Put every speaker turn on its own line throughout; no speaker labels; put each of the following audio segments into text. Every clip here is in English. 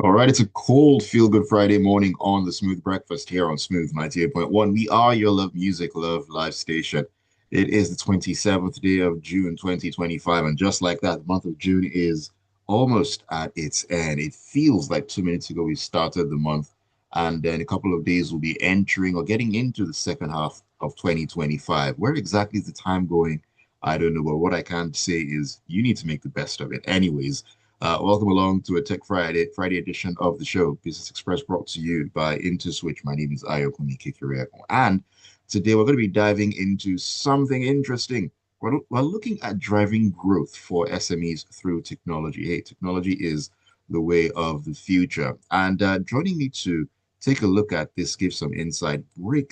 All right, it's a cold feel-good Friday morning on the Smooth Breakfast here on Smooth 98.1. We are your love music, love live station. It is the 27th day of June 2025, and just like that, the month of June is almost at its end. It feels like 2 minutes ago we started the month, and then a couple of days we'll be entering or getting into the second half of 2025. Where exactly is the time going? I don't know, but what I can say is you need to make the best of it. Anyways, welcome along to a Tech Friday edition of the show, Business Express, brought to you by IntoSwitch. My name is Ayokunmi, and today we're going to be diving into something interesting. We're looking at driving growth for SMEs through technology. Hey, technology is the way of the future. And joining me to take a look at this, give some insight, break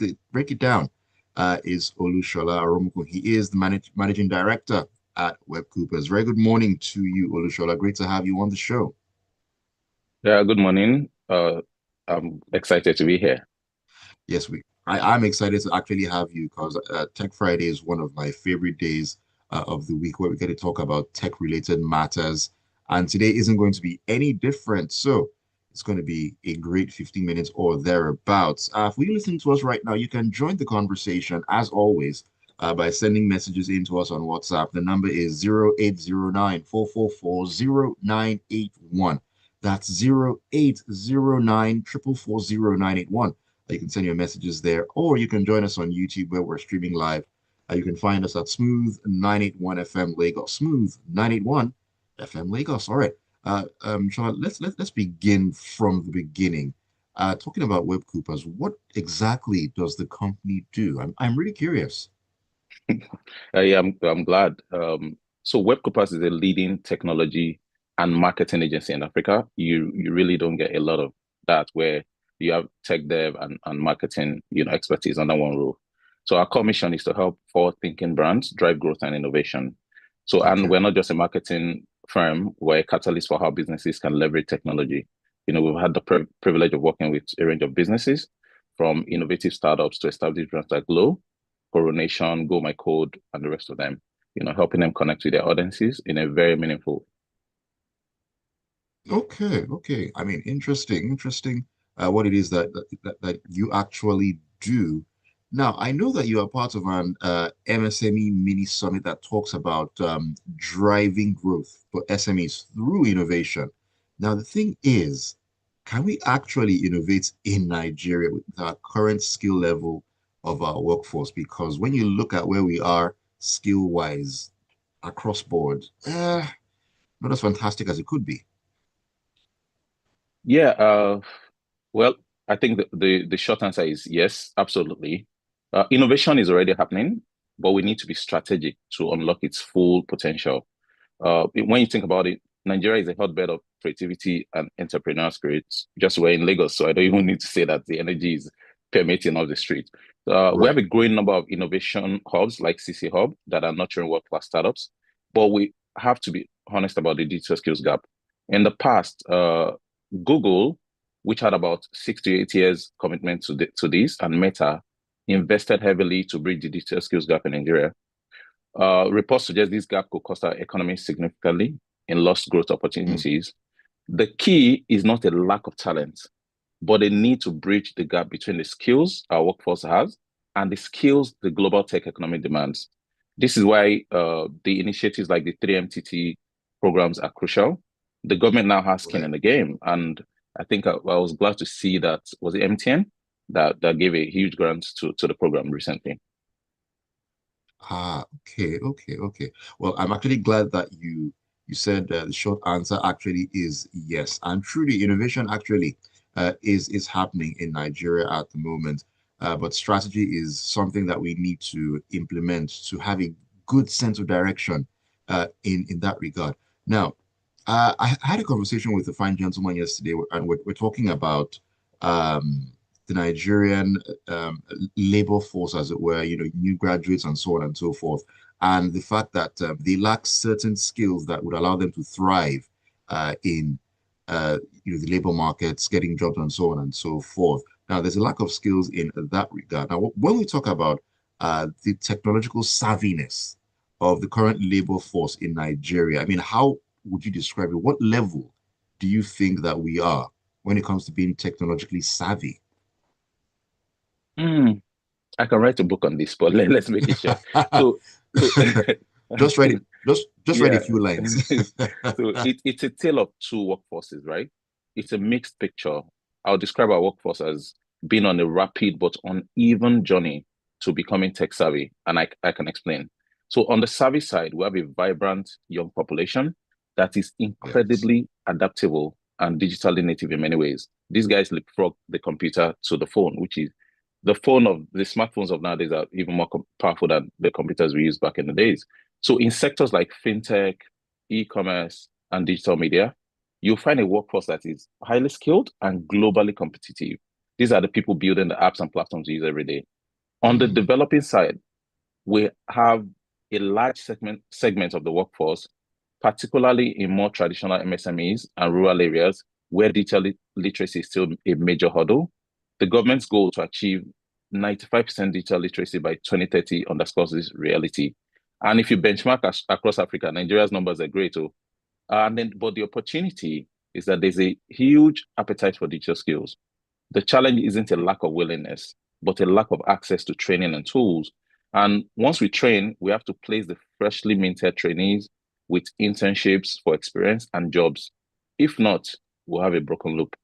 it down, is Olushola Aromokun. He is the managing director at Webcoupers. Very good morning to you, Olushola. Great to have you on the show.
Yeah, good morning. I'm excited to be here.
Yes, I'm excited to actually have you because Tech Friday is one of my favorite days of the week where we get to talk about tech-related matters. And today isn't going to be any different. So it's going to be a great 15 minutes or thereabouts. If you're listening to us right now, you can join the conversation as always by sending messages in to us on WhatsApp. The number is 0809 444 0981. That's 0809 444 0981. You can send your messages there, or you can join us on YouTube where we're streaming live. You can find us at Smooth 981 FM Lagos. Smooth 981 FM Lagos. All right. Sean, let's begin from the beginning. Talking about Web Coopers, what exactly does the company do? I'm really curious.
Yeah, I'm glad. So Webcoupers is a leading technology and marketing agency in Africa. You really don't get a lot of that where you have tech dev and marketing, expertise under one roof. So our core mission is to help forward-thinking brands drive growth and innovation. So, and
Okay.
we're not just a marketing firm, we're a catalyst for how businesses can leverage technology. We've had the privilege of working with a range of businesses, from innovative startups to established brands like Glow, Coronation, Go My Code, and the rest of them, helping them connect with their audiences in a very meaningful.
Okay. Okay. Interesting. What it is that you actually do. Now, I know that you are part of an MSME mini summit that talks about driving growth for SMEs through innovation. Now, the thing is, can we actually innovate in Nigeria with our current skill level of our workforce? Because when you look at where we are skill-wise across board, not as fantastic as it could be.
Yeah, well, I think the short answer is yes, absolutely. Innovation is already happening, but we need to be strategic to unlock its full potential. When you think about it, Nigeria is a hotbed of creativity and entrepreneurial spirits. Just we're in Lagos, so I don't even need to say that the energy is permeating off the street. We have
Right.
a growing number of innovation hubs like CC Hub that are nurturing world-class startups, but we have to be honest about the digital skills gap. In the past, Google, which had about 6 to 8 years commitment to this, and Meta invested heavily to bridge the digital skills gap in Nigeria. Reports suggest this gap could cost our economy significantly in lost growth
Mm.
opportunities. The key is not a lack of talent, but a need to bridge the gap between the skills our workforce has and the skills the global tech economy demands. This is why the initiatives like the 3MTT programs are crucial. The government now has skin
Right.
in the game, and I think I was glad to see that was it MTN that gave a huge grant to the program recently.
Okay. Well, I'm actually glad that you said the short answer actually is yes. And truly, innovation actually is happening in Nigeria at the moment. But strategy is something that we need to implement to have a good sense of direction in that regard. Now, I had a conversation with a fine gentleman yesterday, and we're talking about the Nigerian labor force, as it were, new graduates and so on and so forth, and the fact that they lack certain skills that would allow them to thrive in the labor markets, getting jobs and so on and so forth. Now, there's a lack of skills in that regard. Now, when we talk about the technological savviness of the current labor force in Nigeria, I mean, how would you describe it? What level do you think that we are? when it comes to being technologically savvy?
Hmm. I can write a book on this, but let's make it short. So, so
Just write it. Just write a
yeah.
few lines.
So it's a tale of two workforces, right? It's a mixed picture. I'll describe our workforce as being on a rapid but uneven journey to becoming tech savvy, and I can explain. So on the savvy side, we have a vibrant young population that is
Yes.
incredibly adaptable and digitally native in many ways. These guys leapfrog the computer to the phone, which is the smartphones of nowadays are even more powerful than the computers we used back in the days. So in sectors like fintech, e-commerce, and digital media, you'll find a workforce that is highly skilled and globally competitive. These are the people building the apps and platforms we use every day. On the
Mm,
developing side, we have a large segment of the workforce, particularly in more traditional MSMEs and rural areas where digital literacy is still a major hurdle. The government's goal to achieve 95% digital literacy by 2030 underscores this reality. And if you benchmark across Africa, Nigeria's numbers are great too. But the opportunity is that there's a huge appetite for digital skills. The challenge isn't a lack of willingness, but a lack of access to training and tools. And once we train, we have to place the freshly minted trainees with internships for experience and jobs. If not, we'll have a broken loop.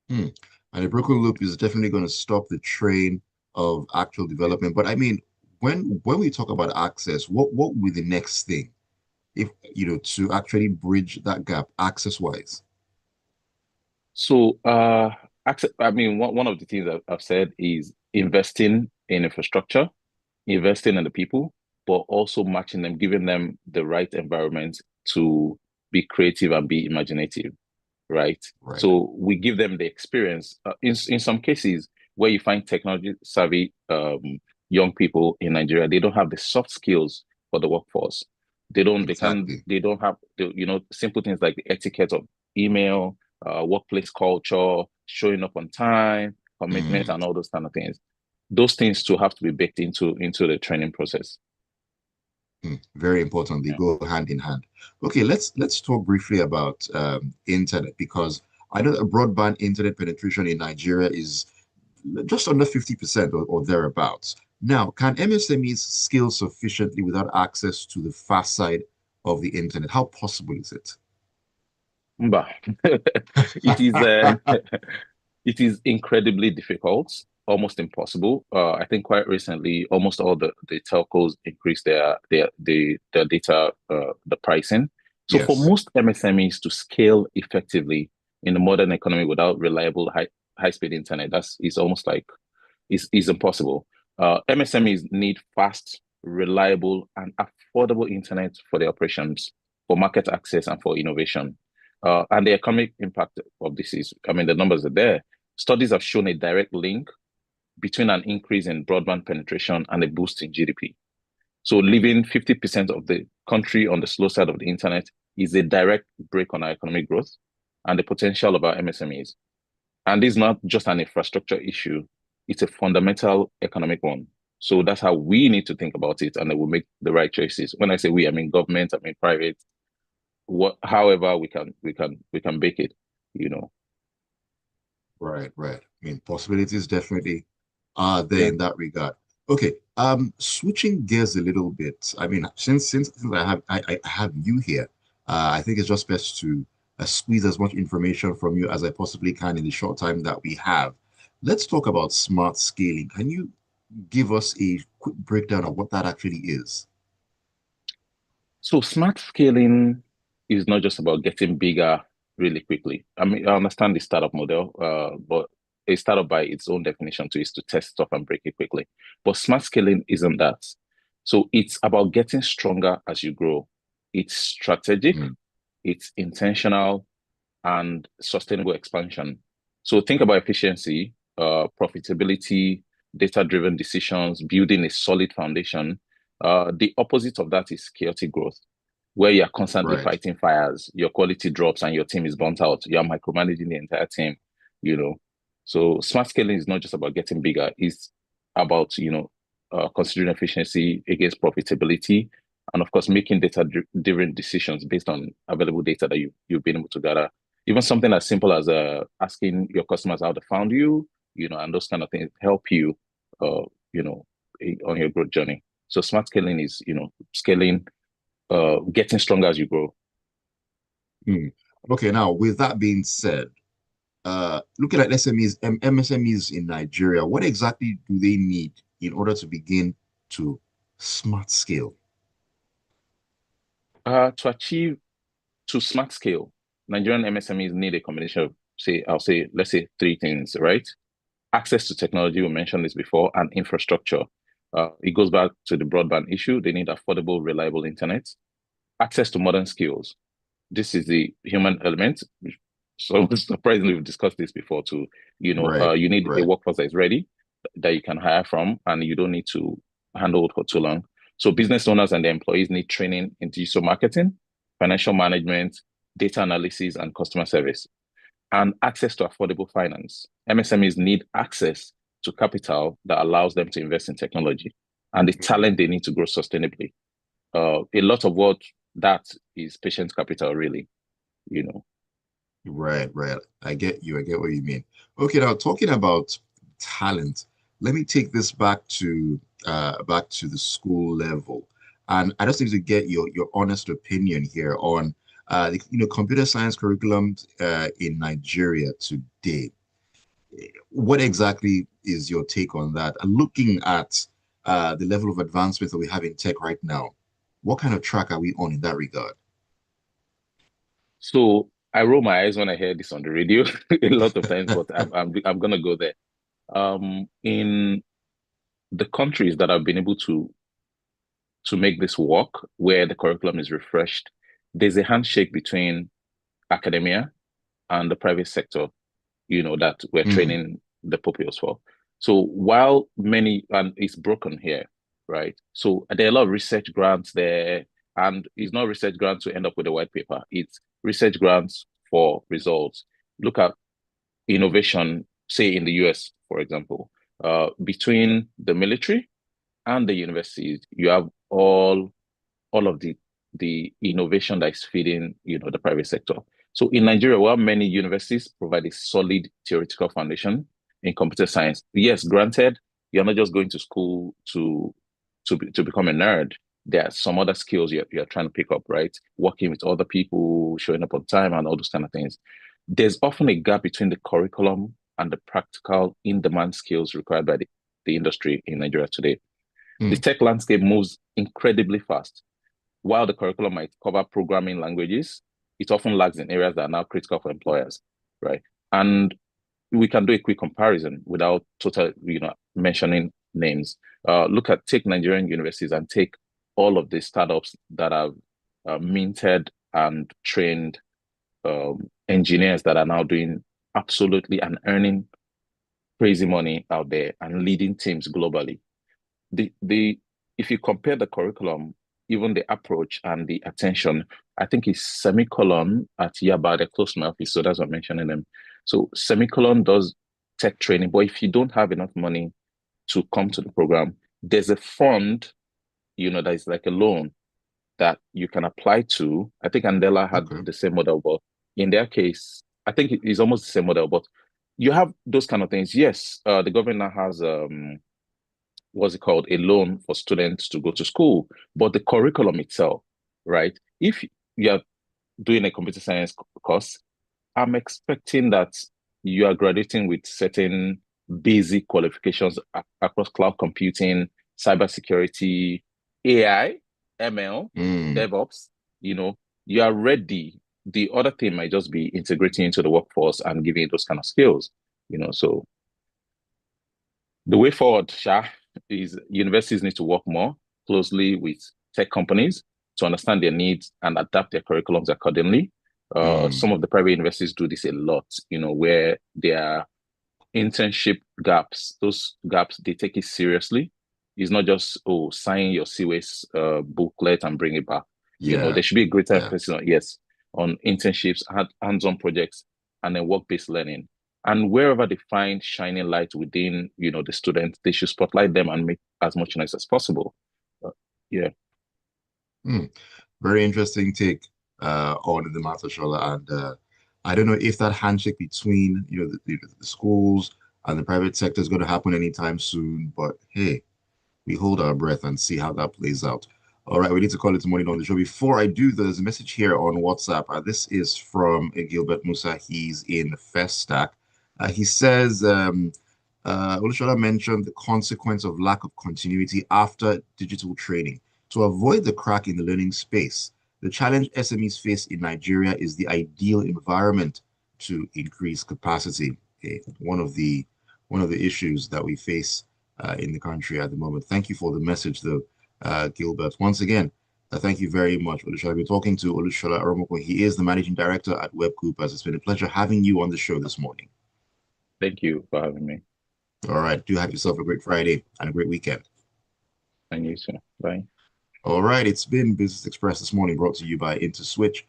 mm. And a broken loop is definitely going to stop the train of actual development. But I mean, when we talk about access, what would be the next thing if to actually bridge that gap access wise?
So, I mean, one of the things I've said is investing in infrastructure, investing in the people, but also matching them, giving them the right environment to be creative and be imaginative, right?
Right.
So we give them the experience. In some cases where you find technology savvy young people in Nigeria, they don't have the soft skills for the workforce.
Exactly.
They don't have the, simple things like the etiquette of email, workplace culture, showing up on time, commitment,
Mm,
and all those kind of things. Those things too have to be baked into the training process.
very important. They
Yeah.
go hand in hand. Okay, let's talk briefly about internet because I know that broadband internet penetration in Nigeria is just under 50% or thereabouts. Now, can MSMEs scale sufficiently without access to the fast side of the internet? How possible is it?
Mba. It is it is incredibly difficult, almost impossible. I think quite recently, almost all the telcos increased their data the pricing. So for
Yes.
most MSMEs to scale effectively in the modern economy without reliable high speed internet, that's is almost like is impossible. MSMEs need fast, reliable, and affordable internet for their operations, for market access, and for innovation. And the economic impact of this is, I mean, the numbers are there. Studies have shown a direct link between an increase in broadband penetration and a boost in GDP. So leaving 50% of the country on the slow side of the internet is a direct break on our economic growth and the potential of our MSMEs. And this is not just an infrastructure issue, it's a fundamental economic one. So that's how we need to think about it, and then we'll make the right choices. When I say we, I mean government, I mean private, however we can bake it, you know.
Right, right. I mean, possibilities definitely are there
Yeah.
in that regard. Okay, switching gears a little bit. I mean, since I have you here, I think it's just best to squeeze as much information from you as I possibly can in the short time that we have. Let's talk about smart scaling. Can you give us a quick breakdown of what that actually is?
So smart scaling is not just about getting bigger really quickly. I mean, I understand the startup model, but a startup by its own definition too is to test stuff and break it quickly. But smart scaling isn't that. So it's about getting stronger as you grow. It's strategic,
Mm,
it's intentional, and sustainable expansion. So think about efficiency, profitability, data-driven decisions, building a solid foundation. The opposite of that is chaotic growth, where you're constantly
right.
fighting fires, your quality drops, and your team is burnt out. You're micromanaging the entire team, you know. So smart scaling is not just about getting bigger, it's about, considering efficiency against profitability, and of course, making data-driven decisions based on available data that you've been able to gather. Even something as simple as asking your customers how they found you, and those kind of things help you, uh, you know, on your growth journey. So smart scaling is, scaling, getting stronger as you grow.
Hmm. Okay, now with that being said, looking at SMEs, MSMEs in Nigeria, what exactly do they need in order to begin to smart scale?
To achieve to smart scale, Nigerian MSMEs need a combination of, let's say three things, right? Access to technology, we mentioned this before, and infrastructure. It goes back to the broadband issue. They need affordable, reliable internet, access to modern skills. This is the human element. So surprisingly, we've discussed this before too.
Right,
You need a
right.
workforce that is ready, that you can hire from, and you don't need to handle it for too long. So business owners and their employees need training in digital marketing, financial management, data analysis, and customer service, and access to affordable finance. MSMEs need access to capital that allows them to invest in technology and the talent they need to grow sustainably. A lot of what that is patient capital, really, you know.
Right, right. I get you. I get what you mean. Okay, now talking about talent, let me take this back to the school level. And I just need to get your honest opinion here on the computer science curriculum in Nigeria today. What exactly is your take on that? And looking at the level of advancement that we have in tech right now, what kind of track are we on in that regard?
So I roll my eyes when I hear this on the radio a lot of times, but I'm gonna go there. In the countries that have been able to make this work, where the curriculum is refreshed, there's a handshake between academia and the private sector, that we're
Mm,
training the pupils for. So while many, and it's broken here, right? So there are a lot of research grants there, and it's not research grants to end up with a white paper. It's research grants for results. Look at innovation, say in the US, for example, between the military and the universities, you have all of the innovation that is feeding, the private sector. So in Nigeria, while many universities provide a solid theoretical foundation in computer science, yes, granted, you're not just going to school to become a nerd. There are some other skills you're trying to pick up, right? Working with other people, showing up on time, and all those kind of things. There's often a gap between the curriculum and the practical in-demand skills required by the industry in Nigeria today. The
mm,
tech landscape moves incredibly fast. While the curriculum might cover programming languages, it often lags in areas that are now critical for employers, right? And we can do a quick comparison without mentioning names. Take Nigerian universities and take all of the startups that have minted and trained engineers that are now doing absolutely and earning crazy money out there and leading teams globally. The If you compare the curriculum, even the approach and the attention, I think it's semicolon at Yaba, they're close to my office, so that's what I'm mentioning them. So semicolon does tech training, but if you don't have enough money to come to the program, there's a fund, that is like a loan that you can apply to. I think Andela had
okay.
the same model, but in their case, I think it is almost the same model, but you have those kind of things. Yes, the government now has what's it called, a loan for students to go to school, but the curriculum itself, right? If you're doing a computer science course, I'm expecting that you are graduating with certain basic qualifications across cloud computing, cybersecurity, AI, ML,
Mm,
DevOps. You know, you are ready. The other thing might just be integrating into the workforce and giving you those kind of skills. So the way forward, Sha, is universities need to work more closely with tech companies to understand their needs and adapt their curriculums accordingly.
mm,
Some of the private universities do this a lot, where there are internship gaps. Those gaps, they take it seriously. It's not just, oh, sign your CWAS booklet and bring it back.
yeah,
There should be a greater
yeah.
emphasis on, yes, on internships, hands-on projects, and then work-based learning. And wherever they find shining light within, the students, they should spotlight them and make as much noise as possible. Uh, yeah.
Mm. Very interesting take on the matter, Shola. And I don't know if that handshake between the schools and the private sector is going to happen anytime soon, but hey, we hold our breath and see how that plays out. All right, we need to call it morning on the show. Before I do, there's a message here on WhatsApp. This is from Gilbert Musa. He's in Festac. He says, Olushola mentioned the consequence of lack of continuity after digital training. To avoid the crack in the learning space, the challenge SMEs face in Nigeria is the ideal environment to increase capacity. Okay, one of the issues that we face in the country at the moment. Thank you for the message, though, Gilbert. Once again, thank you very much, Olushola. We're talking to Olushola Aromokun. He is the managing director at Webcoupers. It's been a pleasure having you on the show this morning.
Thank you for having me.
All right. Do have yourself a great Friday and a great weekend.
And you too. Bye.
All right. It's been Business Express this morning, brought to you by InterSwitch.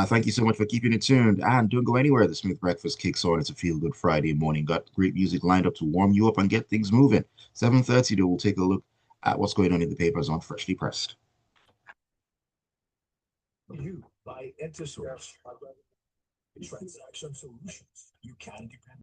Thank you so much for keeping it tuned. And don't go anywhere. The Smooth Breakfast kicks on. It's a feel-good Friday morning. Got great music lined up to warm you up and get things moving. 7:30, though, we'll take a look at what's going on in the papers on Freshly Pressed. You by InterSwitch. Transaction solutions you can depend